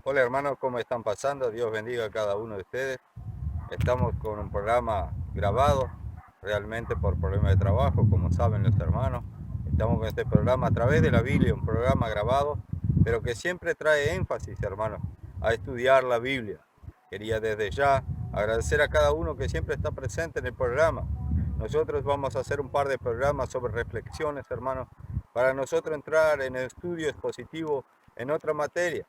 Hola hermanos, ¿cómo están pasando? Dios bendiga a cada uno de ustedes. Estamos con un programa grabado, realmente por problemas de trabajo, como saben los hermanos. Estamos con este programa a través de la Biblia, un programa grabado, pero que siempre trae énfasis, hermanos, a estudiar la Biblia. Quería desde ya agradecer a cada uno que siempre está presente en el programa. Nosotros vamos a hacer un par de programas sobre reflexiones, hermanos, para nosotros entrar en el estudio expositivo en otra materia.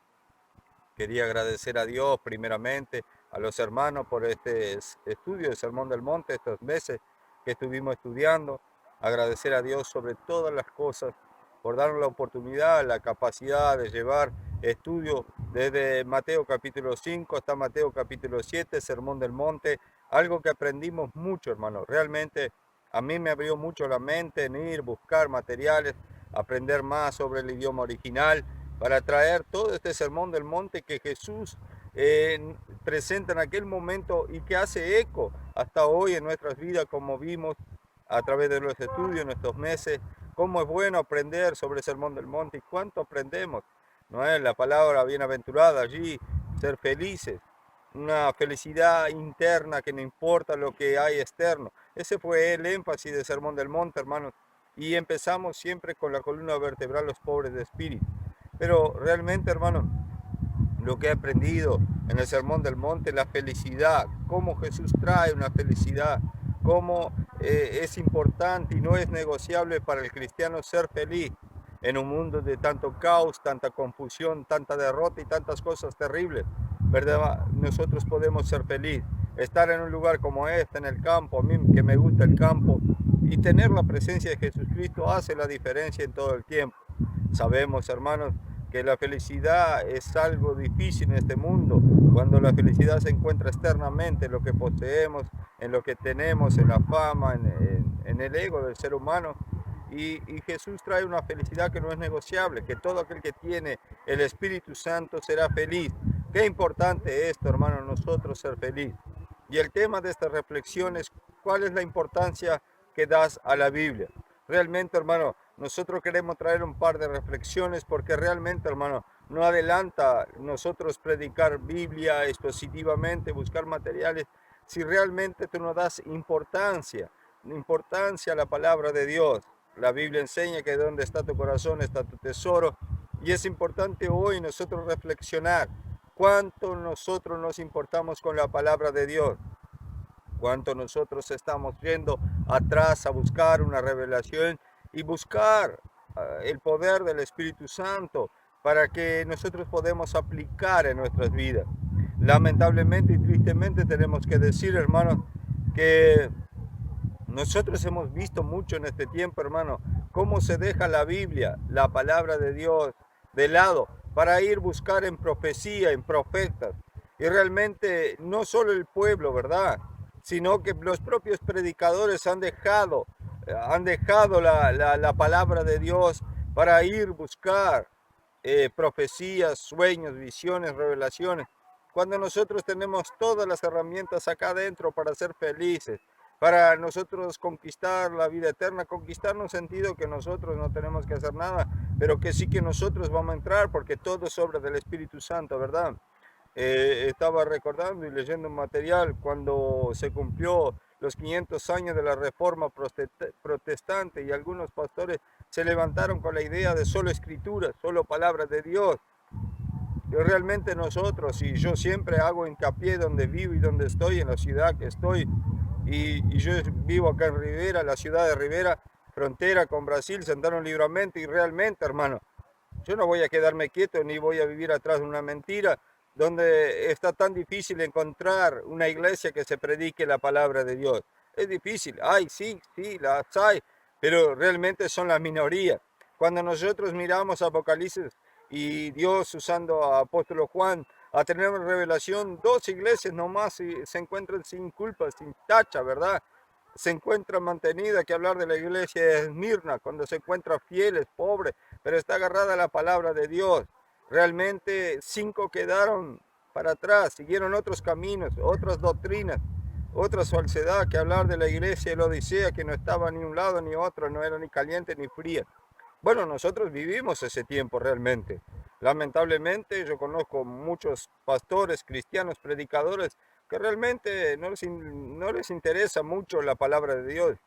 Quería agradecer a Dios primeramente, a los hermanos por este estudio del Sermón del Monte, estos meses que estuvimos estudiando. Agradecer a Dios sobre todas las cosas por darnos la oportunidad, la capacidad de llevar estudios desde Mateo capítulo 5 hasta Mateo capítulo 7, Sermón del Monte, algo que aprendimos mucho, hermano. Realmente a mí me abrió mucho la mente en ir, buscar materiales, aprender más sobre el idioma original para traer todo este sermón del monte que Jesús presenta en aquel momento y que hace eco hasta hoy en nuestras vidas, como vimos a través de los estudios en estos meses, cómo es bueno aprender sobre el sermón del monte y cuánto aprendemos. ¿No es la palabra bienaventurada allí? Ser felices, una felicidad interna que no importa lo que hay externo. Ese fue el énfasis del sermón del monte, hermanos. Y empezamos siempre con la columna vertebral, los pobres de espíritu. Pero realmente, hermano, lo que he aprendido en el Sermón del Monte, la felicidad, cómo Jesús trae una felicidad, cómo es importante y no es negociable para el cristiano ser feliz en un mundo de tanto caos, tanta confusión, tanta derrota y tantas cosas terribles. ¿Verdad? Nosotros podemos ser felices, estar en un lugar como este, en el campo, a mí que me gusta el campo, y tener la presencia de Jesucristo hace la diferencia en todo el tiempo. Sabemos, hermanos, que la felicidad es algo difícil en este mundo, cuando la felicidad se encuentra externamente en lo que poseemos, en lo que tenemos, en la fama, en el ego del ser humano. Y Jesús trae una felicidad que no es negociable, que todo aquel que tiene el Espíritu Santo será feliz. Qué importante es esto, hermano, nosotros ser feliz. Y el tema de esta reflexión es cuál es la importancia que das a la Biblia. Realmente, hermano, nosotros queremos traer un par de reflexiones porque realmente, hermano, no adelanta nosotros predicar Biblia expositivamente, buscar materiales, si realmente tú no das importancia a la palabra de Dios. La Biblia enseña que donde está tu corazón está tu tesoro. Y es importante hoy nosotros reflexionar cuánto nosotros nos importamos con la palabra de Dios, cuánto nosotros estamos yendo atrás a buscar una revelación y buscar el poder del Espíritu Santo para que nosotros podamos aplicar en nuestras vidas. Lamentablemente y tristemente tenemos que decir, hermanos, que nosotros hemos visto mucho en este tiempo, hermano, cómo se deja la Biblia, la palabra de Dios, de lado para ir buscar en profecía, en profetas. Y realmente no solo el pueblo, ¿verdad? Sino que los propios predicadores han dejado la palabra de Dios para ir buscar profecías, sueños, visiones, revelaciones. Cuando nosotros tenemos todas las herramientas acá adentro para ser felices, para nosotros conquistar la vida eterna, conquistar en un sentido que nosotros no tenemos que hacer nada, pero que sí que nosotros vamos a entrar porque todo es obra del Espíritu Santo, ¿verdad? Estaba recordando y leyendo un material cuando se cumplió los 500 años de la reforma protestante y algunos pastores se levantaron con la idea de solo escritura, solo palabras de Dios. Y realmente nosotros, y yo siempre hago hincapié donde vivo y donde estoy, en la ciudad que estoy, y yo vivo acá en Rivera, la ciudad de Rivera, frontera con Brasil, Santana Livramento, y realmente, hermano, yo no voy a quedarme quieto ni voy a vivir atrás de una mentira donde está tan difícil encontrar una iglesia que se predique la palabra de Dios. Es difícil, hay, sí, sí, las hay, pero realmente son la minoría. Cuando nosotros miramos Apocalipsis y Dios usando a apóstol Juan a tener una revelación, dos iglesias nomás se encuentran sin culpa, sin tacha, ¿verdad? Se encuentra mantenida, que hablar de la iglesia de Esmirna, cuando se encuentra fieles, pobres, pero está agarrada a la palabra de Dios. Realmente 5 quedaron para atrás, siguieron otros caminos, otras doctrinas, otra falsedad, que hablar de la iglesia de la Odisea, que no estaba ni un lado ni otro, no era ni caliente ni fría. Bueno, nosotros vivimos ese tiempo realmente. Lamentablemente yo conozco muchos pastores cristianos, predicadores, que realmente no les interesa mucho la palabra de Dios.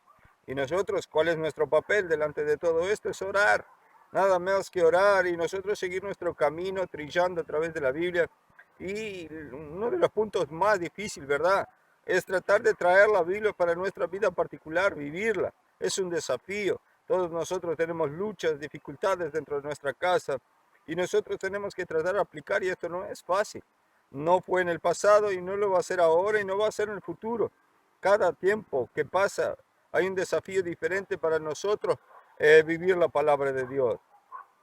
Y nosotros, ¿cuál es nuestro papel delante de todo esto? Es orar, nada más que orar y nosotros seguir nuestro camino trillando a través de la Biblia. Y uno de los puntos más difíciles, ¿verdad? Es tratar de traer la Biblia para nuestra vida particular, vivirla. Es un desafío. Todos nosotros tenemos luchas, dificultades dentro de nuestra casa y nosotros tenemos que tratar de aplicar y esto no es fácil. No fue en el pasado y no lo va a ser ahora y no va a ser en el futuro. Cada tiempo que pasa hay un desafío diferente para nosotros vivir la palabra de Dios.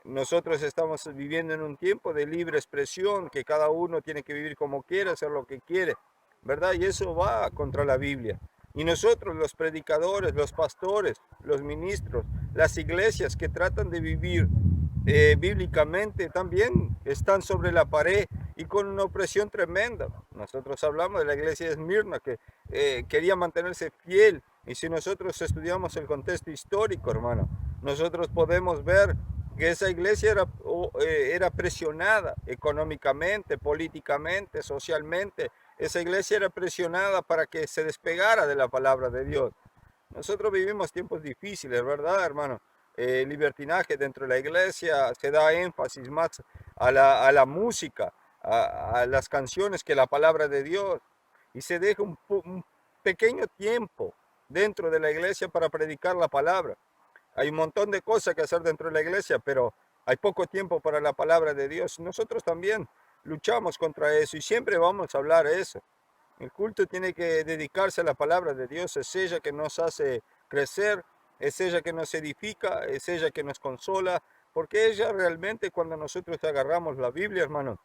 Nosotros estamos viviendo en un tiempo de libre expresión, que cada uno tiene que vivir como quiere, hacer lo que quiere, ¿verdad? Y eso va contra la Biblia. Y nosotros, los predicadores, los pastores, los ministros, las iglesias que tratan de vivir bíblicamente, también están sobre la pared y con una opresión tremenda. Nosotros hablamos de la iglesia de Esmirna, que quería mantenerse fiel. Y si nosotros estudiamos el contexto histórico, hermano, nosotros podemos ver que esa iglesia era presionada económicamente, políticamente, socialmente. Esa iglesia era presionada para que se despegara de la palabra de Dios. Nosotros vivimos tiempos difíciles, ¿verdad, hermano? Libertinaje dentro de la iglesia, se da énfasis más a la música, a las canciones que la palabra de Dios. Y se deja un pequeño tiempo dentro de la iglesia para predicar la palabra. Hay un montón de cosas que hacer dentro de la iglesia, pero hay poco tiempo para la palabra de Dios. Nosotros también luchamos contra eso y siempre vamos a hablar de eso. El culto tiene que dedicarse a la palabra de Dios. Es ella que nos hace crecer, es ella que nos edifica, es ella que nos consola, porque ella realmente cuando nosotros agarramos la Biblia, hermano,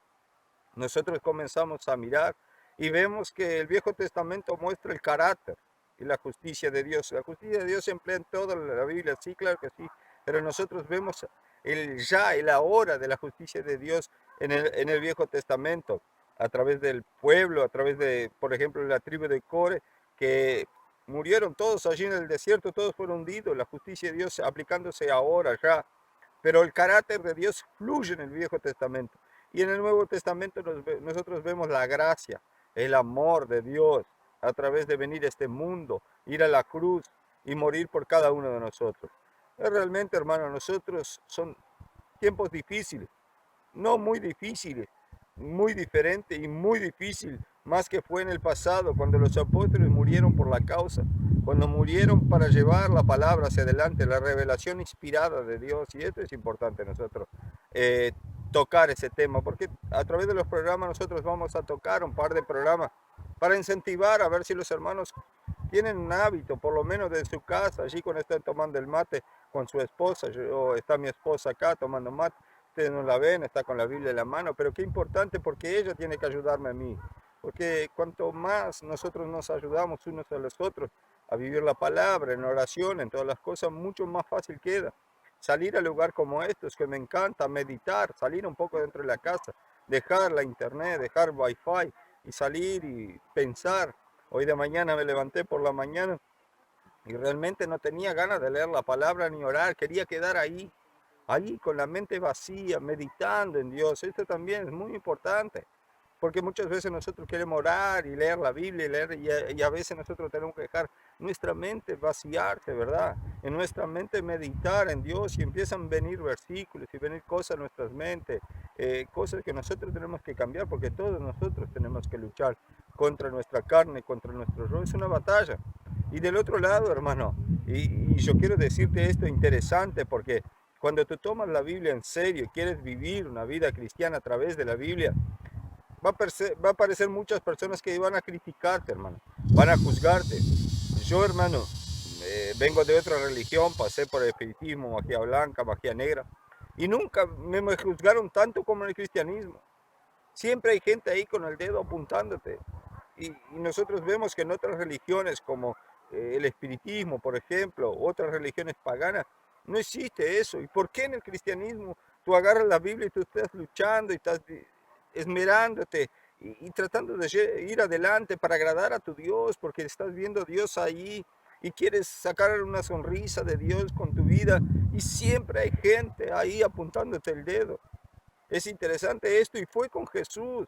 nosotros comenzamos a mirar y vemos que el Viejo Testamento muestra el carácter y la justicia de Dios. La justicia de Dios se emplea en toda la Biblia, sí, claro que sí, pero nosotros vemos el ya, el ahora de la justicia de Dios en el Viejo Testamento, a través del pueblo, a través de, por ejemplo, la tribu de Core, que murieron todos allí en el desierto, todos fueron hundidos, la justicia de Dios aplicándose ahora, ya. Pero el carácter de Dios fluye en el Viejo Testamento. Y en el Nuevo Testamento nosotros vemos la gracia, el amor de Dios a través de venir a este mundo, ir a la cruz y morir por cada uno de nosotros. Realmente, hermano, nosotros son tiempos difíciles, no muy difíciles, muy diferente y muy difícil, más que fue en el pasado, cuando los apóstoles murieron por la causa, cuando murieron para llevar la palabra hacia adelante, la revelación inspirada de Dios. Y esto es importante nosotros tocar ese tema, porque a través de los programas nosotros vamos a tocar un par de programas para incentivar a ver si los hermanos tienen un hábito, por lo menos de su casa, allí cuando están tomando el mate con su esposa. Está mi esposa acá tomando mate, ustedes no la ven, está con la Biblia en la mano, pero qué importante, porque ella tiene que ayudarme a mí, porque cuanto más nosotros nos ayudamos unos a los otros a vivir la palabra, en oración, en todas las cosas, mucho más fácil queda. Salir a lugar como estos, que me encanta, meditar, salir un poco dentro de la casa, dejar la internet, dejar wifi y salir y pensar. Hoy de mañana me levanté por la mañana y realmente no tenía ganas de leer la palabra ni orar, quería quedar ahí con la mente vacía, meditando en Dios. Esto también es muy importante, porque muchas veces nosotros queremos orar y leer la Biblia y a veces nosotros tenemos que dejar nuestra mente vaciarse, ¿verdad? En nuestra mente meditar en Dios y empiezan a venir versículos y venir cosas a nuestras mentes, cosas que nosotros tenemos que cambiar, porque todos nosotros tenemos que luchar contra nuestra carne, contra nuestro rollo. Es una batalla. Y del otro lado, hermano, y yo quiero decirte esto interesante, porque cuando tú tomas la Biblia en serio y quieres vivir una vida cristiana a través de la Biblia, va a aparecer muchas personas que van a criticarte, hermano, van a juzgarte. Yo, hermano, vengo de otra religión, pasé por el espiritismo, magia blanca, magia negra, y nunca me juzgaron tanto como en el cristianismo. Siempre hay gente ahí con el dedo apuntándote. Y nosotros vemos que en otras religiones, como el espiritismo, por ejemplo, otras religiones paganas, no existe eso. ¿Y por qué en el cristianismo tú agarras la Biblia y tú estás luchando y estás esmerándote y tratando de ir adelante para agradar a tu Dios, porque estás viendo a Dios ahí y quieres sacar una sonrisa de Dios con tu vida, y siempre hay gente ahí apuntándote el dedo? Es interesante esto y fue con Jesús.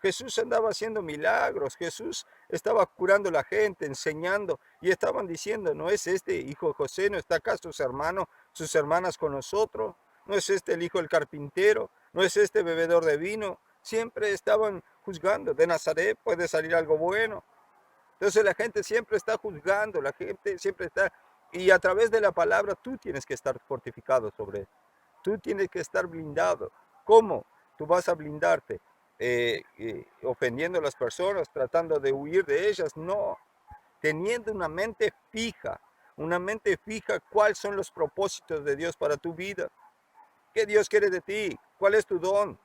Jesús andaba haciendo milagros, Jesús estaba curando a la gente, enseñando y estaban diciendo, ¿no es este hijo de José? ¿No está acá sus hermanos, sus hermanas con nosotros? ¿No es este el hijo del carpintero? ¿No es este bebedor de vino? Siempre estaban juzgando, de Nazaret puede salir algo bueno. Entonces la gente siempre está juzgando, la gente siempre está, y a través de la palabra tú tienes que estar fortificado sobre eso. Tú tienes que estar blindado. ¿Cómo? Tú vas a blindarte ofendiendo a las personas, tratando de huir de ellas. No, teniendo una mente fija, cuáles son los propósitos de Dios para tu vida. ¿Qué Dios quiere de ti? ¿Cuál es tu don?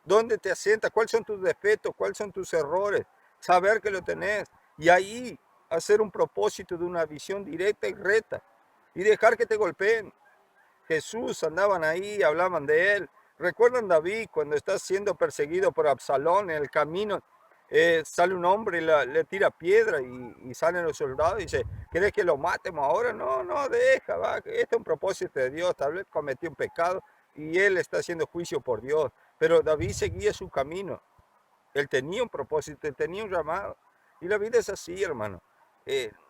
¿Dónde te asienta? ¿Cuáles son tus defectos? ¿Cuáles son tus errores? Saber que lo tenés. Y ahí hacer un propósito de una visión directa y recta. Y dejar que te golpeen. Jesús andaban ahí, hablaban de él. ¿Recuerdan David cuando está siendo perseguido por Absalón en el camino? Sale un hombre y le tira piedra y salen los soldados y dice, ¿querés que lo matemos ahora? No, no, deja, va. Este es un propósito de Dios. Tal vez cometió un pecado y él está haciendo juicio por Dios. Pero David seguía su camino. Él tenía un propósito, él tenía un llamado. Y la vida es así, hermano.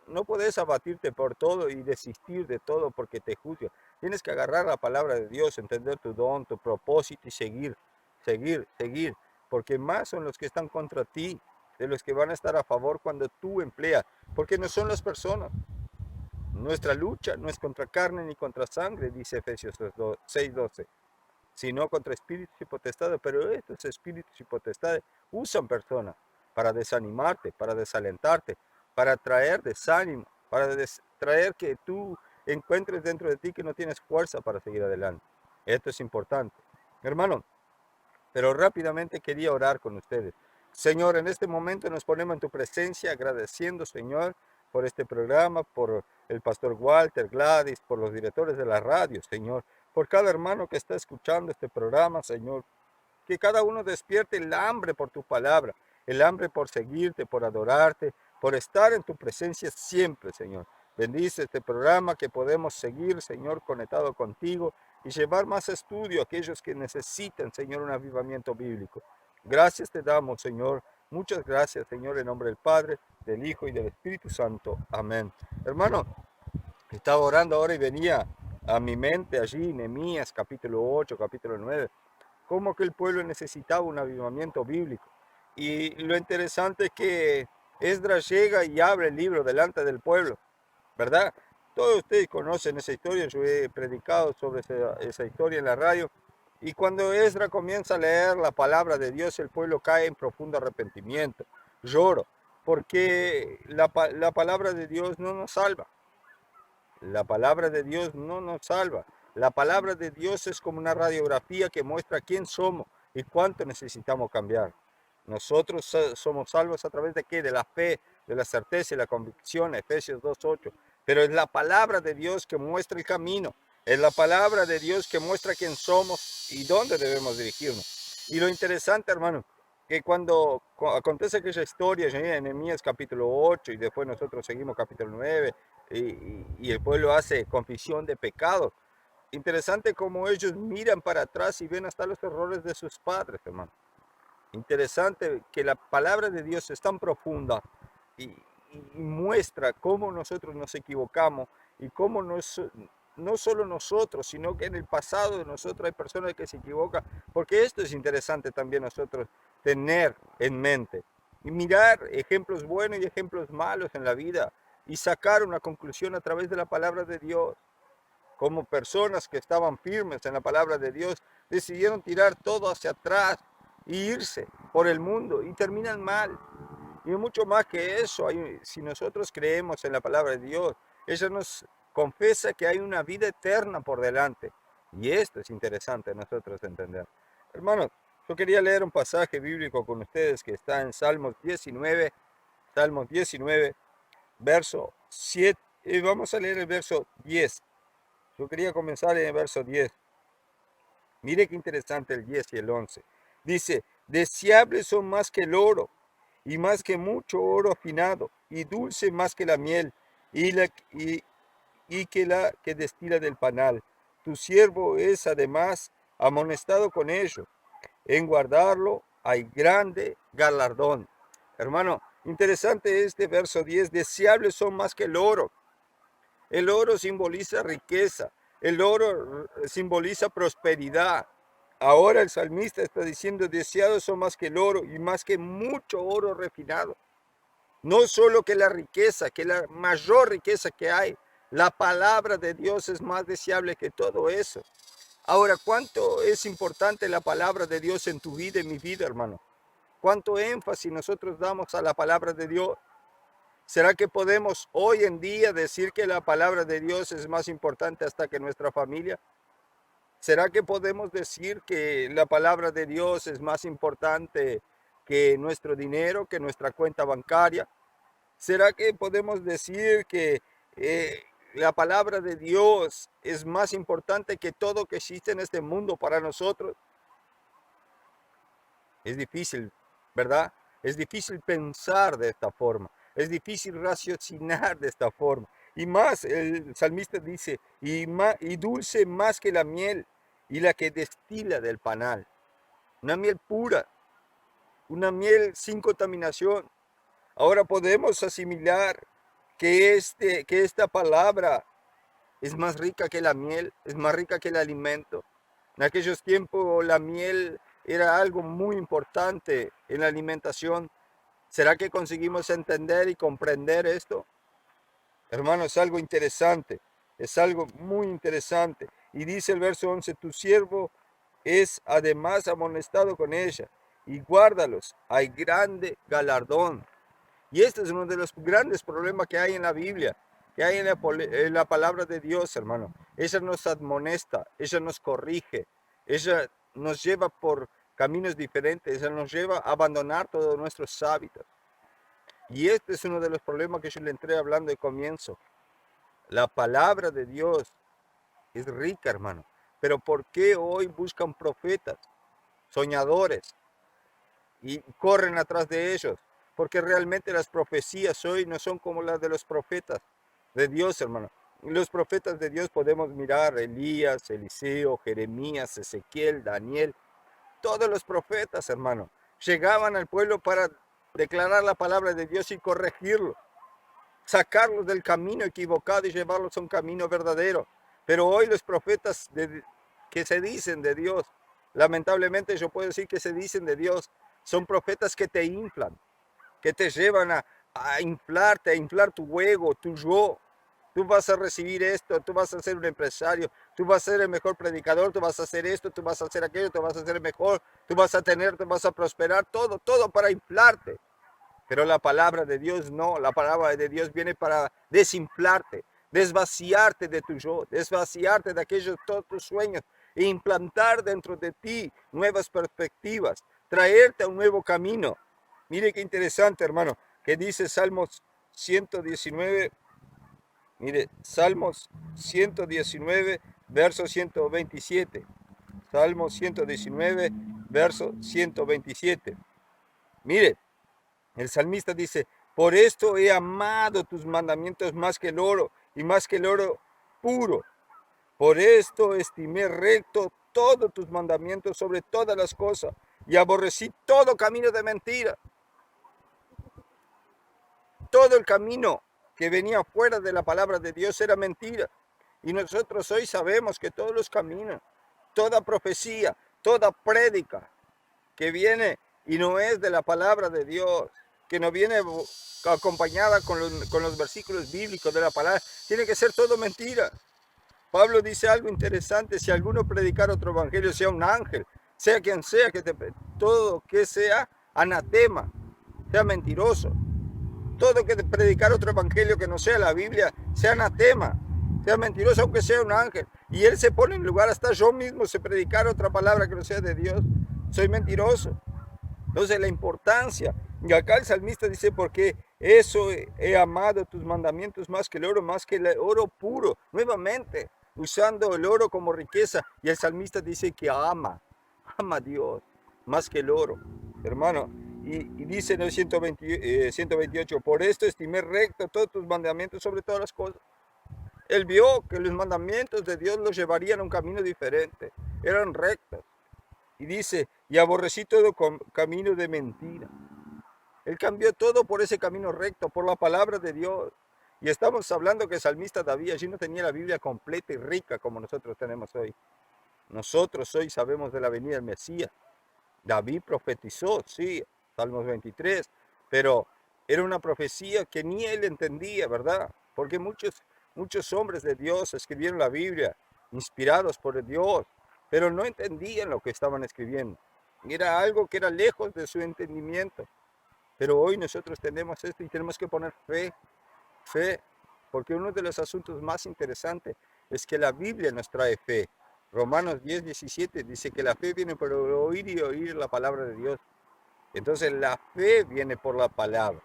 No puedes abatirte por todo y desistir de todo porque te juzgan. Tienes que agarrar la palabra de Dios, entender tu don, tu propósito y seguir, seguir, seguir. Porque más son los que están contra ti, de los que van a estar a favor cuando tú empleas. Porque no son las personas. Nuestra lucha no es contra carne ni contra sangre, dice Efesios 6:12, sino contra espíritus y potestades. Pero estos espíritus y potestades usan personas para desanimarte, para desalentarte, para traer desánimo, para traer que tú encuentres dentro de ti que no tienes fuerza para seguir adelante. Esto es importante. Hermano, pero rápidamente quería orar con ustedes. Señor, en este momento nos ponemos en tu presencia agradeciendo, Señor, por este programa, por el pastor Walter, Gladys, por los directores de la radio, Señor, por cada hermano que está escuchando este programa, Señor. Que cada uno despierte el hambre por tu palabra, el hambre por seguirte, por adorarte, por estar en tu presencia siempre, Señor. Bendice este programa que podemos seguir, Señor, conectado contigo y llevar más estudio a aquellos que necesitan, Señor, un avivamiento bíblico. Gracias te damos, Señor. Muchas gracias, Señor, en nombre del Padre, del Hijo y del Espíritu Santo. Amén. Hermano, estaba orando ahora y venía a mi mente allí, Nehemías, capítulo 8, capítulo 9, como que el pueblo necesitaba un avivamiento bíblico. Y lo interesante es que Esdras llega y abre el libro delante del pueblo, ¿verdad? Todos ustedes conocen esa historia, yo he predicado sobre esa historia en la radio. Y cuando Esdras comienza a leer la palabra de Dios, el pueblo cae en profundo arrepentimiento, lloro, porque la palabra de Dios no nos salva. La palabra de Dios no nos salva. La palabra de Dios es como una radiografía que muestra quién somos y cuánto necesitamos cambiar. Nosotros somos salvos a través de qué? De la fe, de la certeza y la convicción, Efesios 2:8. Pero es la palabra de Dios que muestra el camino. Es la palabra de Dios que muestra quién somos y dónde debemos dirigirnos. Y lo interesante, hermano, que cuando acontece aquella historia en Nehemías capítulo 8 y después nosotros seguimos capítulo 9 y el pueblo hace confesión de pecado. Interesante cómo ellos miran para atrás y ven hasta los errores de sus padres, hermano. Interesante que la palabra de Dios es tan profunda y muestra cómo nosotros nos equivocamos y cómo no solo nosotros, sino que en el pasado de nosotros hay personas que se equivocan, porque esto es interesante también nosotros tener en mente y mirar ejemplos buenos y ejemplos malos en la vida y sacar una conclusión a través de la palabra de Dios. Como personas que estaban firmes en la palabra de Dios, decidieron tirar todo hacia atrás e irse por el mundo y terminan mal. Y mucho más que eso, si nosotros creemos en la palabra de Dios, ella nos confesa que hay una vida eterna por delante. Y esto es interesante nosotros entender. Hermanos, yo quería leer un pasaje bíblico con ustedes que está en Salmos 19, verso 7. Vamos a leer el verso 10. Yo quería comenzar en el verso 10. Mire qué interesante el 10 y el 11. Dice, deseables son más que el oro, y más que mucho oro afinado, y dulce más que la miel, y que la que destila del panal. Tu siervo es además amonestado con ello. En guardarlo hay grande galardón. Hermano, interesante este verso 10. Deseables son más que el oro. El oro simboliza riqueza. El oro simboliza prosperidad. Ahora el salmista está diciendo, deseados son más que el oro y más que mucho oro refinado. No solo que la riqueza, que la mayor riqueza que hay, la palabra de Dios es más deseable que todo eso. Ahora, ¿cuánto es importante la palabra de Dios en tu vida y en mi vida, hermano? ¿Cuánto énfasis nosotros damos a la palabra de Dios? ¿Será que podemos hoy en día decir que la palabra de Dios es más importante hasta que nuestra familia? ¿Será que podemos decir que la palabra de Dios es más importante que nuestro dinero, que nuestra cuenta bancaria? ¿Será que podemos decir que la palabra de Dios es más importante que todo que existe en este mundo para nosotros? Es difícil, ¿verdad? Es difícil pensar de esta forma. Es difícil raciocinar de esta forma. Y más, el salmista dice, y dulce más que la miel y la que destila del panal. Una miel pura, una miel sin contaminación. Ahora podemos asimilar que esta palabra es más rica que la miel, es más rica que el alimento. En aquellos tiempos la miel era algo muy importante en la alimentación. ¿Será que conseguimos entender y comprender esto? Hermano, es algo interesante, es algo muy interesante. Y dice el verso 11, tu siervo es además amonestado con ella, y guárdalos, hay grande galardón. Y este es uno de los grandes problemas que hay en la Biblia, que hay en la palabra de Dios, hermano. Ella nos admonesta, ella nos corrige, ella nos lleva por caminos diferentes, ella nos lleva a abandonar todos nuestros hábitos. Y este es uno de los problemas que yo le entré hablando de comienzo. La palabra de Dios es rica, hermano. Pero ¿por qué hoy buscan profetas, soñadores, y corren atrás de ellos? Porque realmente las profecías hoy no son como las de los profetas de Dios, hermano. Los profetas de Dios podemos mirar Elías, Eliseo, Jeremías, Ezequiel, Daniel. Todos los profetas, hermano, llegaban al pueblo para declarar la palabra de Dios y corregirlo, sacarlos del camino equivocado y llevarlos a un camino verdadero. Pero hoy los profetas que se dicen de Dios, lamentablemente yo puedo decir que se dicen de Dios, son profetas que te inflan, que te llevan a inflarte, a inflar tu ego, tu yo. Tú vas a recibir esto, tú vas a ser un empresario, tú vas a ser el mejor predicador, tú vas a hacer esto, tú vas a hacer aquello, tú vas a ser mejor, tú vas a tener, tú vas a prosperar, todo para inflarte. Pero la palabra de Dios no, la palabra de Dios viene para desinflarte, desvaciarte de tu yo, desvaciarte de aquellos todos tus sueños e implantar dentro de ti nuevas perspectivas, traerte a un nuevo camino. Mire qué interesante, hermano, que dice Salmos 119, mire, Salmos 119, verso 127. Salmos 119, verso 127. Mire, el salmista dice, por esto he amado tus mandamientos más que el oro y más que el oro puro. Por esto estimé recto todos tus mandamientos sobre todas las cosas y aborrecí todo camino de mentira. Todo el camino que venía fuera de la palabra de Dios era mentira. Y nosotros hoy sabemos que todos los caminos, toda profecía, toda prédica que viene y no es de la palabra de Dios, que no viene acompañada con los versículos bíblicos de la palabra, tiene que ser todo mentira. Pablo dice algo interesante, si alguno predicar otro evangelio, sea un ángel, sea quien sea, todo que sea anatema, sea mentiroso. Todo que predicar otro evangelio que no sea la Biblia, sea anatema, sea mentiroso, aunque sea un ángel. Y él se pone en lugar, hasta yo mismo, si predicar otra palabra que no sea de Dios, soy mentiroso. Entonces la importancia, y acá el salmista dice, porque eso he amado tus mandamientos más que el oro, más que el oro puro, nuevamente usando el oro como riqueza, y el salmista dice que ama a Dios más que el oro, hermano, y dice en el 128, por esto estimé recto todos tus mandamientos sobre todas las cosas. Él vio que los mandamientos de Dios los llevarían a un camino diferente, eran rectos. Y dice, y aborrecí todo camino de mentira. Él cambió todo por ese camino recto, por la palabra de Dios. Y estamos hablando que el salmista David allí no tenía la Biblia completa y rica como nosotros tenemos hoy. Nosotros hoy sabemos de la venida del Mesías. David profetizó, sí, Salmos 23, pero era una profecía que ni él entendía, ¿verdad? Porque muchos hombres de Dios escribieron la Biblia, inspirados por Dios, pero no entendían lo que estaban escribiendo. Era algo que era lejos de su entendimiento. Pero hoy nosotros tenemos esto y tenemos que poner fe, porque uno de los asuntos más interesantes es que la Biblia nos trae fe. Romanos 10:17 dice que la fe viene por oír y oír la palabra de Dios. Entonces la fe viene por la palabra.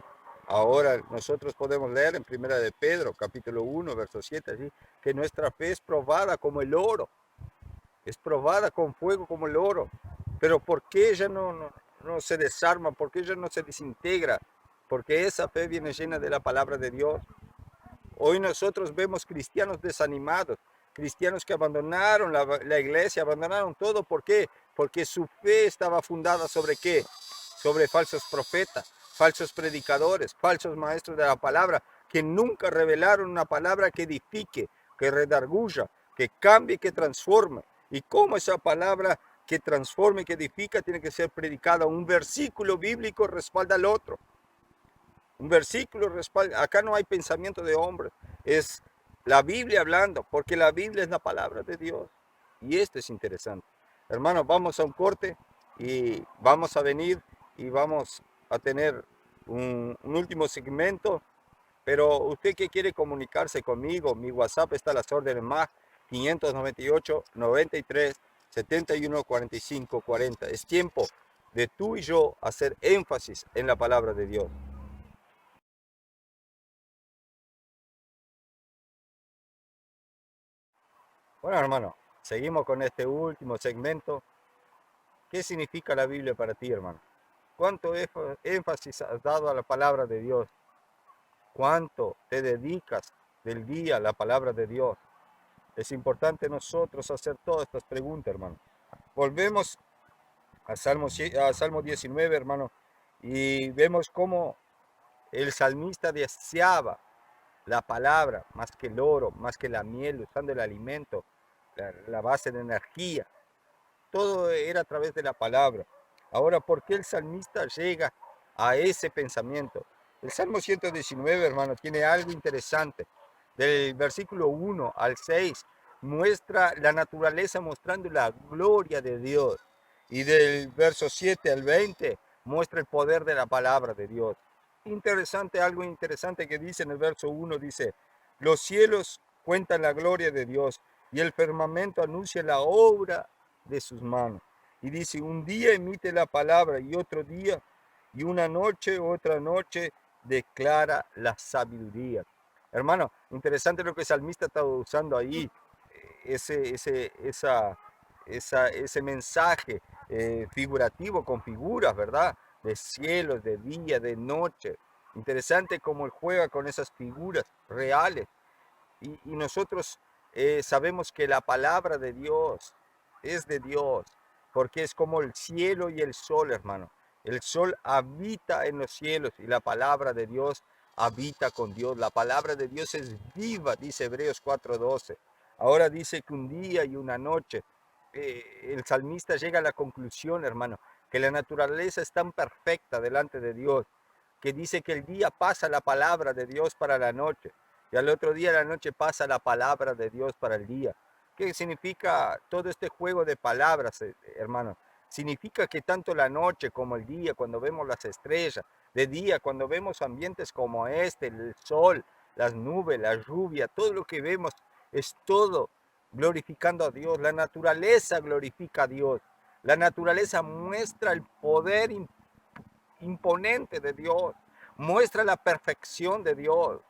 Ahora nosotros podemos leer en Primera de Pedro, capítulo 1, verso 7, allí, que nuestra fe es probada como el oro, es probada con fuego como el oro. Pero ¿por qué ella no se desarma? ¿Por qué ella no se desintegra? Porque esa fe viene llena de la palabra de Dios. Hoy nosotros vemos cristianos desanimados, cristianos que abandonaron la iglesia, abandonaron todo. ¿Por qué? Porque su fe estaba fundada ¿sobre qué? Sobre falsos profetas, falsos predicadores, falsos maestros de la palabra, que nunca revelaron una palabra que edifique, que redarguya, que cambie, que transforme. Y cómo esa palabra que transforme, que edifica, tiene que ser predicada. Un versículo bíblico respalda al otro. Un versículo respalda. Acá no hay pensamiento de hombres. Es la Biblia hablando, porque la Biblia es la palabra de Dios. Y esto es interesante. Hermanos, vamos a un corte y vamos a venir y vamos a tener un último segmento. Pero usted que quiere comunicarse conmigo, mi WhatsApp está a las órdenes más 598 93 71 45 40. Es tiempo de tú y yo hacer énfasis en la palabra de Dios. Bueno, hermano, seguimos con este último segmento. ¿Qué significa la Biblia para ti, hermano? ¿Cuánto énfasis has dado a la palabra de Dios? ¿Cuánto te dedicas del día a la palabra de Dios? Es importante nosotros hacer todas estas preguntas, hermano. Volvemos a Salmo 19, hermano, y vemos cómo el salmista deseaba la palabra más que el oro, más que la miel, usando el alimento, la base de energía. Todo era a través de la palabra. Ahora, ¿por qué el salmista llega a ese pensamiento? El Salmo 119, hermano, tiene algo interesante. Del versículo 1 al 6 muestra la naturaleza mostrando la gloria de Dios. Y del verso 7 al 20 muestra el poder de la palabra de Dios. Interesante, algo interesante que dice en el verso 1, dice, los cielos cuentan la gloria de Dios y el firmamento anuncia la obra de sus manos. Y dice, un día emite la palabra y otro día, y una noche, otra noche, declara la sabiduría. Hermano, interesante lo que el salmista está usando ahí, ese mensaje figurativo con figuras, ¿verdad? De cielos, de día, de noche. Interesante cómo él juega con esas figuras reales. Y nosotros sabemos que la palabra de Dios es de Dios, porque es como el cielo y el sol, hermano. El sol habita en los cielos y la palabra de Dios habita con Dios. La palabra de Dios es viva, dice Hebreos 4:12. Ahora dice que un día y una noche, el salmista llega a la conclusión, hermano, que la naturaleza es tan perfecta delante de Dios, que dice que el día pasa la palabra de Dios para la noche y al otro día la noche pasa la palabra de Dios para el día. ¿Qué significa todo este juego de palabras, hermano? Significa que tanto la noche como el día, cuando vemos las estrellas, de día, cuando vemos ambientes como este, el sol, las nubes, la lluvia, todo lo que vemos es todo glorificando a Dios. La naturaleza glorifica a Dios. La naturaleza muestra el poder imponente de Dios, muestra la perfección de Dios.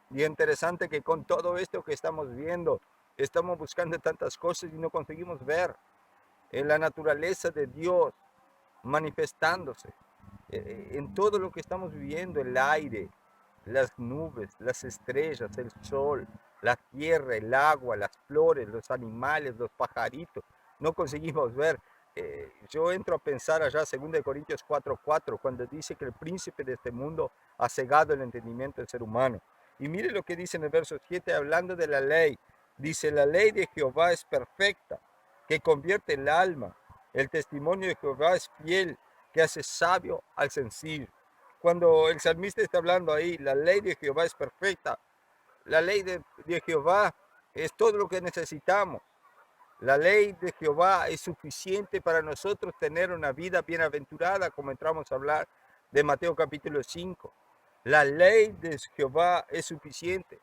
Y es interesante que con todo esto que estamos viendo, estamos buscando tantas cosas y no conseguimos ver en la naturaleza de Dios manifestándose en todo lo que estamos viviendo, el aire, las nubes, las estrellas, el sol, la tierra, el agua, las flores, los animales, los pajaritos. No conseguimos ver yo entro a pensar allá 2 Corintios 4:4, cuando dice que el príncipe de este mundo ha cegado el entendimiento del ser humano. Y mire lo que dice en el verso 7, hablando de la ley. Dice, la ley de Jehová es perfecta, que convierte el alma. El testimonio de Jehová es fiel, que hace sabio al sencillo. Cuando el salmista está hablando ahí, la ley de Jehová es perfecta. La ley de Jehová es todo lo que necesitamos. La ley de Jehová es suficiente para nosotros tener una vida bienaventurada, como entramos a hablar de Mateo capítulo 5. La ley de Jehová es suficiente.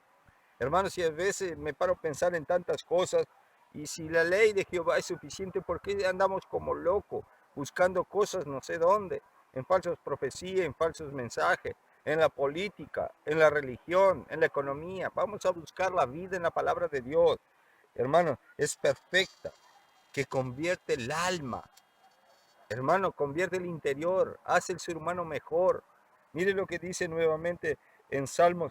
Hermanos, y a veces me paro a pensar en tantas cosas, y si la ley de Jehová es suficiente, ¿por qué andamos como locos buscando cosas no sé dónde? En falsas profecías, en falsos mensajes, en la política, en la religión, en la economía. Vamos a buscar la vida en la palabra de Dios. Hermano, es perfecta, que convierte el alma. Hermano, convierte el interior, hace el ser humano mejor. Mire lo que dice nuevamente en Salmo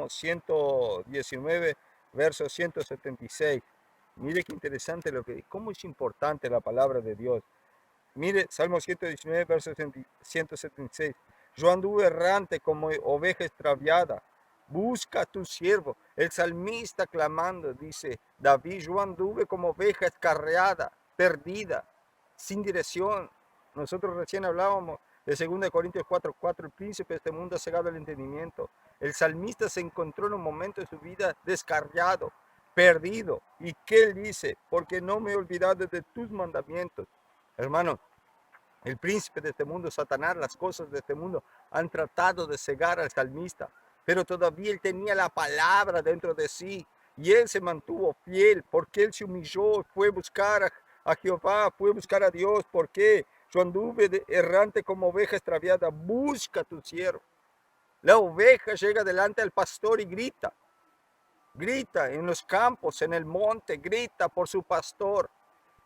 119, verso 176. Mire qué interesante lo que dice. Cómo es importante la palabra de Dios. Mire, Salmo 119, verso 176. Yo anduve errante como oveja extraviada. Busca a tu siervo. El salmista clamando, dice David, yo anduve como oveja escarreada, perdida, sin dirección. Nosotros recién hablábamos de 2 Corintios 4:4, el príncipe de este mundo ha cegado el entendimiento. El salmista se encontró en un momento de su vida descarriado, perdido. ¿Y qué él dice? Porque no me he olvidado de tus mandamientos. Hermano, el príncipe de este mundo, Satanás, las cosas de este mundo han tratado de cegar al salmista, pero todavía él tenía la palabra dentro de sí y él se mantuvo fiel porque él se humilló, fue a buscar a Jehová, fue a buscar a Dios. ¿Por qué? Yo anduve errante como oveja extraviada, busca a tu siervo. La oveja llega delante al pastor y grita en los campos, en el monte, grita por su pastor.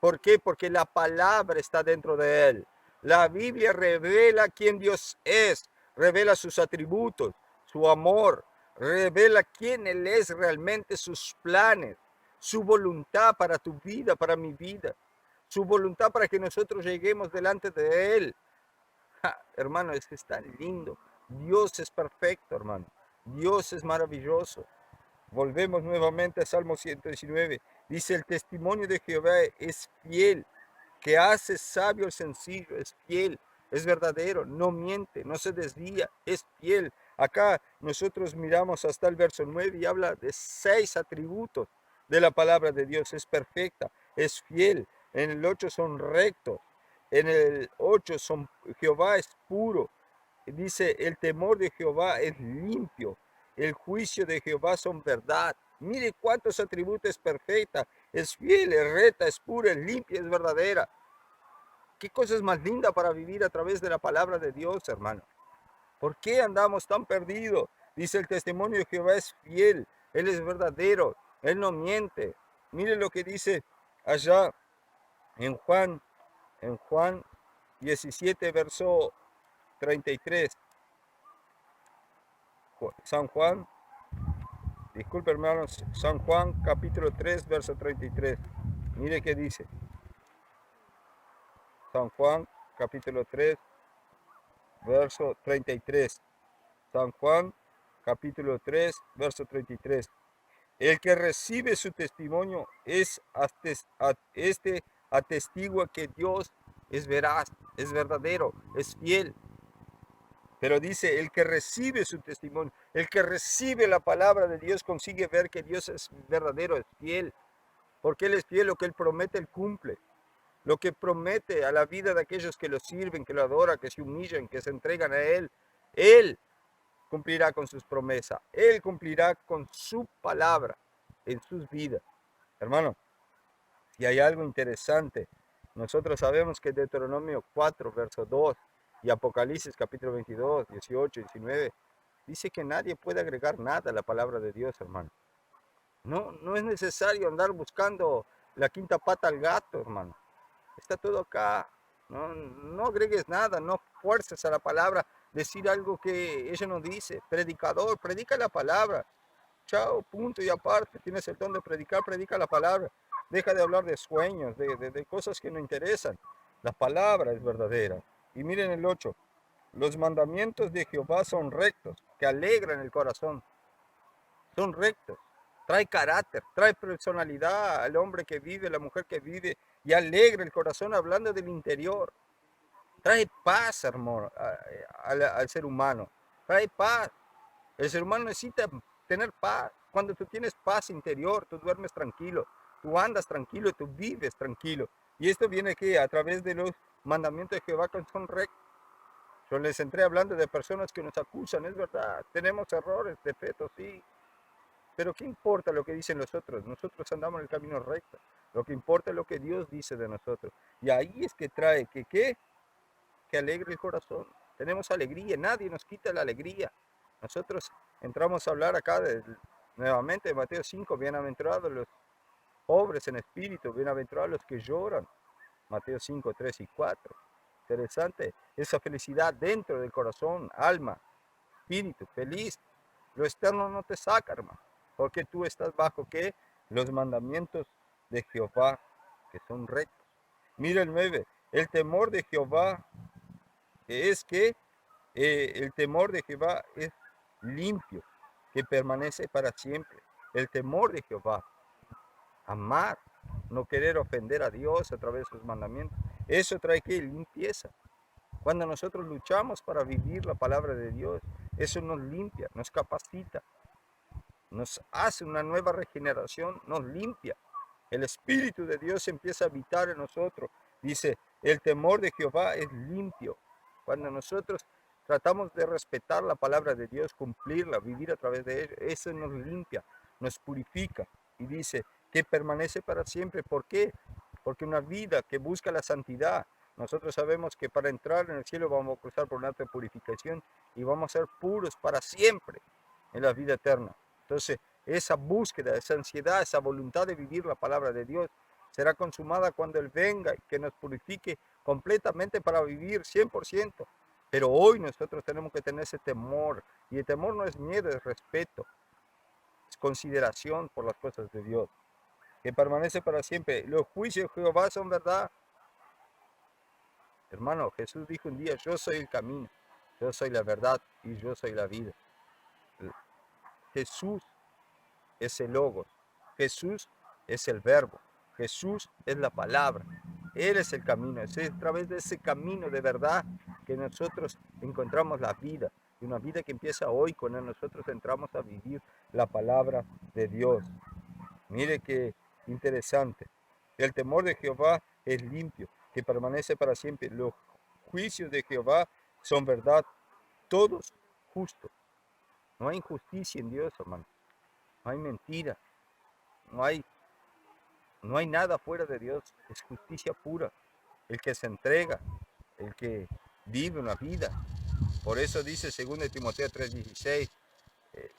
¿Por qué? Porque la palabra está dentro de él. La Biblia revela quién Dios es, revela sus atributos, su amor, revela quién Él es realmente, sus planes, su voluntad para tu vida, para mi vida, su voluntad para que nosotros lleguemos delante de Él. Hermano, es que es tan lindo. Dios es perfecto, hermano. Dios es maravilloso. Volvemos nuevamente a Salmo 119. Dice, el testimonio de Jehová es fiel, que hace sabio el sencillo, es fiel, es verdadero, no miente, no se desvía, es fiel. Acá nosotros miramos hasta el verso 9 y habla de 6 atributos de la palabra de Dios. Es perfecta, es fiel. En el 8 son rectos. En el 8 Jehová es puro. Dice, el temor de Jehová es limpio. El juicio de Jehová son verdad. Mire cuántos atributos. Es perfecta, es fiel, es recta, es pura, es limpia, es verdadera. ¿Qué cosa es más linda para vivir a través de la palabra de Dios, hermano? ¿Por qué andamos tan perdidos? Dice, el testimonio de Jehová es fiel, Él es verdadero, Él no miente. Mire lo que dice allá en Juan 17, verso 33. San Juan, disculpe hermanos, San Juan capítulo 3, verso 33. Mire qué dice. San Juan capítulo 3, verso 33. San Juan capítulo 3, verso 33. El que recibe su testimonio atestigua que Dios es veraz, es verdadero, es fiel. Pero dice, el que recibe su testimonio, el que recibe la palabra de Dios consigue ver que Dios es verdadero, es fiel. Porque Él es fiel, lo que Él promete, Él cumple. Lo que promete a la vida de aquellos que lo sirven, que lo adoran, que se humillan, que se entregan a Él cumplirá con sus promesas. Él cumplirá con su palabra en sus vidas. Hermano, y hay algo interesante. Nosotros sabemos que Deuteronomio 4, verso 2 y Apocalipsis capítulo 22, 18, 19, dice que nadie puede agregar nada a la palabra de Dios, hermano. No es necesario andar buscando la quinta pata al gato, hermano. Está todo acá. No agregues nada, no fuerces a la palabra decir algo que ella no dice. Predicador, predica la palabra. Chao, punto y aparte. Tienes el don de predicar, predica la palabra. Deja de hablar de sueños, de cosas que no interesan. La palabra es verdadera. Y miren el 8. Los mandamientos de Jehová son rectos, que alegran el corazón. Son rectos. Trae carácter, trae personalidad al hombre que vive, la mujer que vive, y alegra el corazón hablando del interior. Trae paz, hermano, al ser humano. Trae paz. El ser humano necesita tener paz. Cuando tú tienes paz interior, tú duermes tranquilo, tú andas tranquilo, tú vives tranquilo. Y esto viene aquí a través de los mandamientos de Jehová que son rectos. Yo les entré hablando de personas que nos acusan, es verdad, tenemos errores, defectos, sí. Pero ¿qué importa lo que dicen los otros? Nosotros andamos en el camino recto. Lo que importa es lo que Dios dice de nosotros. Y ahí es que trae que alegre el corazón. Tenemos alegría, nadie nos quita la alegría. Nosotros entramos a hablar acá nuevamente de Mateo 5, bienaventurados los pobres en espíritu, bienaventurados los que lloran. Mateo 5, 3 y 4. Interesante, esa felicidad dentro del corazón, alma, espíritu, feliz. Lo externo no te saca, hermano, porque tú estás bajo ¿qué? Los mandamientos de Jehová, que son rectos. Mira el 9, el temor de Jehová es que el temor de Jehová es limpio, que permanece para siempre. El temor de Jehová, amar, no querer ofender a Dios a través de sus mandamientos. Eso trae que limpieza. Cuando nosotros luchamos para vivir la palabra de Dios, eso nos limpia, nos capacita, nos hace una nueva regeneración, nos limpia. El Espíritu de Dios empieza a habitar en nosotros. Dice, el temor de Jehová es limpio. Cuando nosotros tratamos de respetar la palabra de Dios, cumplirla, vivir a través de ella, eso nos limpia, nos purifica. Y dice que permanece para siempre. ¿Por qué? Porque una vida que busca la santidad, nosotros sabemos que para entrar en el cielo vamos a cruzar por una alta purificación y vamos a ser puros para siempre en la vida eterna. Entonces, esa búsqueda, esa ansiedad, esa voluntad de vivir la palabra de Dios será consumada cuando Él venga y que nos purifique completamente para vivir 100%. Pero hoy nosotros tenemos que tener ese temor. Y el temor no es miedo, es respeto, es consideración por las cosas de Dios, que permanece para siempre. Los juicios de Jehová son verdad. Hermano, Jesús dijo un día, yo soy el camino, yo soy la verdad y yo soy la vida. Jesús es el Logos, Jesús es el Verbo, Jesús es la palabra, Él es el camino, es a través de ese camino de verdad que nosotros encontramos la vida, y una vida que empieza hoy cuando nosotros entramos a vivir la palabra de Dios. Mire qué interesante, el temor de Jehová es limpio, que permanece para siempre, los juicios de Jehová son verdad, todos justos, no hay injusticia en Dios, hermano. No hay mentira, no hay nada fuera de Dios, es justicia pura. El que se entrega, el que vive una vida. Por eso dice 2 Timoteo 3:16,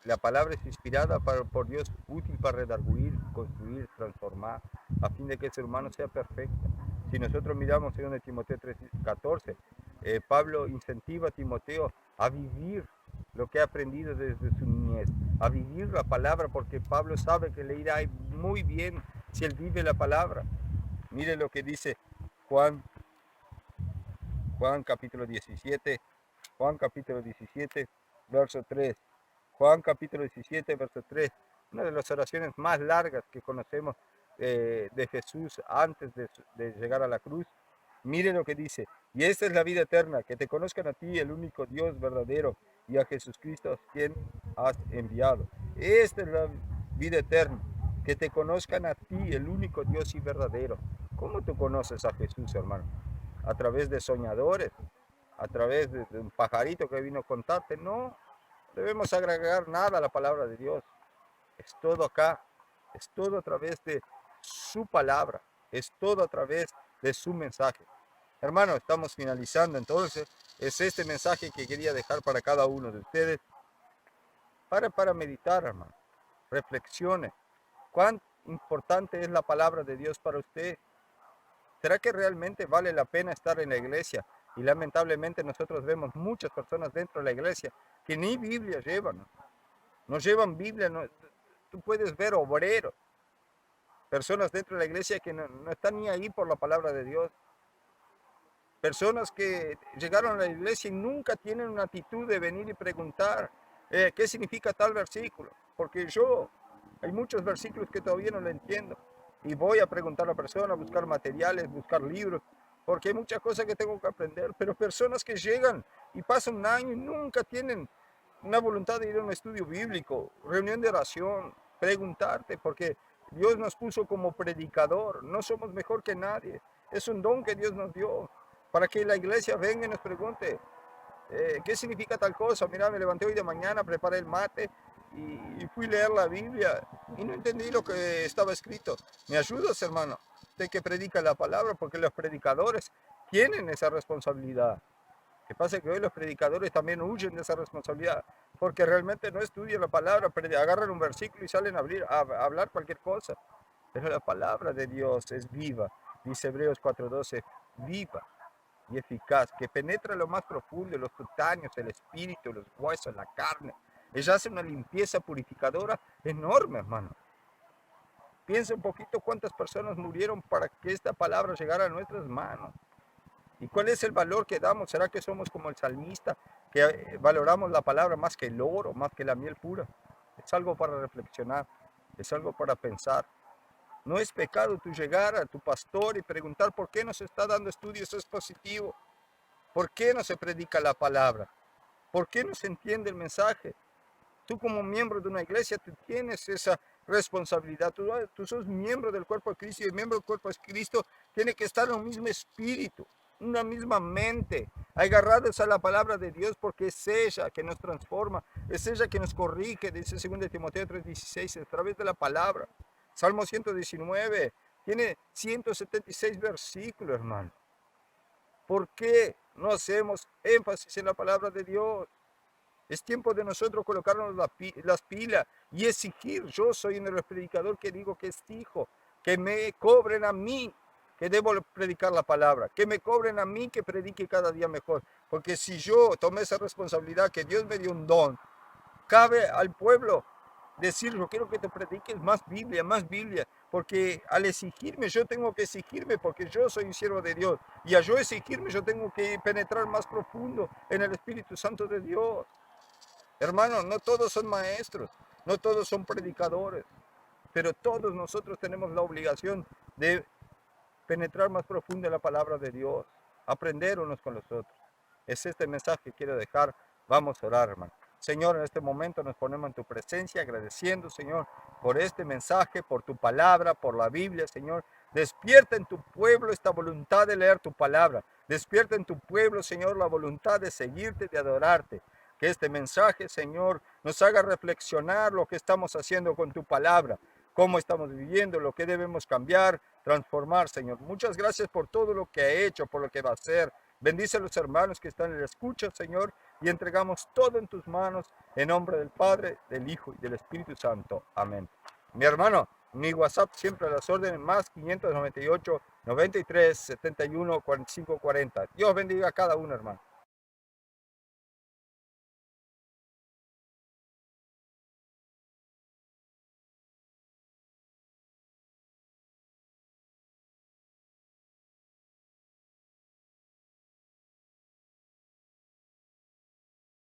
la palabra es inspirada por Dios, útil para redarguir, construir, transformar, a fin de que el ser humano sea perfecto. Si nosotros miramos 2 Timoteo 3:14, Pablo incentiva a Timoteo a vivir lo que ha aprendido desde su niñez, a vivir la palabra, porque Pablo sabe que le irá muy bien si él vive la palabra. Mire lo que dice Juan capítulo 17, Juan capítulo 17, verso 3. Juan capítulo 17, verso 3. Una de las oraciones más largas que conocemos de Jesús antes de llegar a la cruz. Mire lo que dice. Y esta es la vida eterna, que te conozcan a ti, el único Dios verdadero, y a Jesucristo, quien has enviado. Esta es la vida eterna, que te conozcan a ti, el único Dios y verdadero. ¿Cómo tú conoces a Jesús, hermano? A través de soñadores, a través de un pajarito que vino a contarte. No debemos agregar nada a la palabra de Dios. Es todo acá, es todo a través de su palabra, es todo a través de su mensaje. Hermano, estamos finalizando, entonces es este mensaje que quería dejar para cada uno de ustedes, para meditar, hermano. Reflexione. ¿Cuán importante es la palabra de Dios para usted? ¿Será que realmente vale la pena estar en la iglesia? Y lamentablemente nosotros vemos muchas personas dentro de la iglesia que ni Biblia llevan. No llevan Biblia. No, tú puedes ver obreros Personas dentro de la iglesia que no están ni ahí por la palabra de Dios. Personas que llegaron a la iglesia y nunca tienen una actitud de venir y preguntar qué significa tal versículo. Porque hay muchos versículos que todavía no lo entiendo. Y voy a preguntar a la persona, buscar materiales, buscar libros, porque hay muchas cosas que tengo que aprender. Pero personas que llegan y pasan un año y nunca tienen una voluntad de ir a un estudio bíblico, reunión de oración, preguntarte, porque Dios nos puso como predicador, no somos mejor que nadie, es un don que Dios nos dio, para que la iglesia venga y nos pregunte, ¿qué significa tal cosa? Mira, me levanté hoy de mañana, preparé el mate y fui a leer la Biblia y no entendí lo que estaba escrito. ¿Me ayudas, hermano? De que predica la palabra, porque los predicadores tienen esa responsabilidad. Lo que pasa es que hoy los predicadores también huyen de esa responsabilidad, porque realmente no estudian la palabra, agarran un versículo y salen a hablar cualquier cosa. Pero la palabra de Dios es viva, dice Hebreos 4:12, viva y eficaz, que penetra lo más profundo, los cutáneos, el espíritu, los huesos, la carne. Ella hace una limpieza purificadora enorme, hermano. Piensa un poquito cuántas personas murieron para que esta palabra llegara a nuestras manos. ¿Y cuál es el valor que damos? ¿Será que somos como el salmista, que valoramos la palabra más que el oro, más que la miel pura? Es algo para reflexionar, es algo para pensar. No es pecado tú llegar a tu pastor y preguntar por qué no se está dando estudios expositivos, por qué no se predica la palabra, por qué no se entiende el mensaje. Tú como miembro de una iglesia, tú tienes esa responsabilidad. Tú sos miembro del cuerpo de Cristo y el miembro del cuerpo de Cristo tiene que estar en un mismo espíritu, una misma mente, agarrados a la palabra de Dios, porque es ella que nos transforma, es ella que nos corrige, dice 2 Timoteo 3:16, a través de la palabra. Salmo 119 tiene 176 versículos, hermano. ¿Por qué no hacemos énfasis en la palabra de Dios? Es tiempo de nosotros colocarnos las pilas y exigir. Yo soy el predicador que digo que exijo, que me cobren a mí, que debo predicar la palabra, que me cobren a mí, que predique cada día mejor. Porque si yo tomé esa responsabilidad, que Dios me dio un don, cabe al pueblo decir, yo quiero que te prediques más Biblia, porque al exigirme, yo tengo que exigirme, porque yo soy un siervo de Dios, y al yo exigirme, yo tengo que penetrar más profundo en el Espíritu Santo de Dios. Hermanos, no todos son maestros, no todos son predicadores, pero todos nosotros tenemos la obligación de penetrar más profundo en la palabra de Dios, aprender unos con los otros. Es este mensaje que quiero dejar. Vamos a orar, hermano. Señor, en este momento nos ponemos en tu presencia, agradeciendo, Señor, por este mensaje, por tu palabra, por la Biblia, Señor. Despierta en tu pueblo esta voluntad de leer tu palabra. Despierta en tu pueblo, Señor, la voluntad de seguirte, de adorarte. Que este mensaje, Señor, nos haga reflexionar lo que estamos haciendo con tu palabra, cómo estamos viviendo, lo que debemos cambiar, transformar, Señor. Muchas gracias por todo lo que ha hecho, por lo que va a hacer. Bendice a los hermanos que están en la escucha, Señor, y entregamos todo en tus manos, en nombre del Padre, del Hijo y del Espíritu Santo. Amén. Mi hermano, mi WhatsApp siempre a las órdenes, más 598 93 71 45 40. Dios bendiga a cada uno, hermano.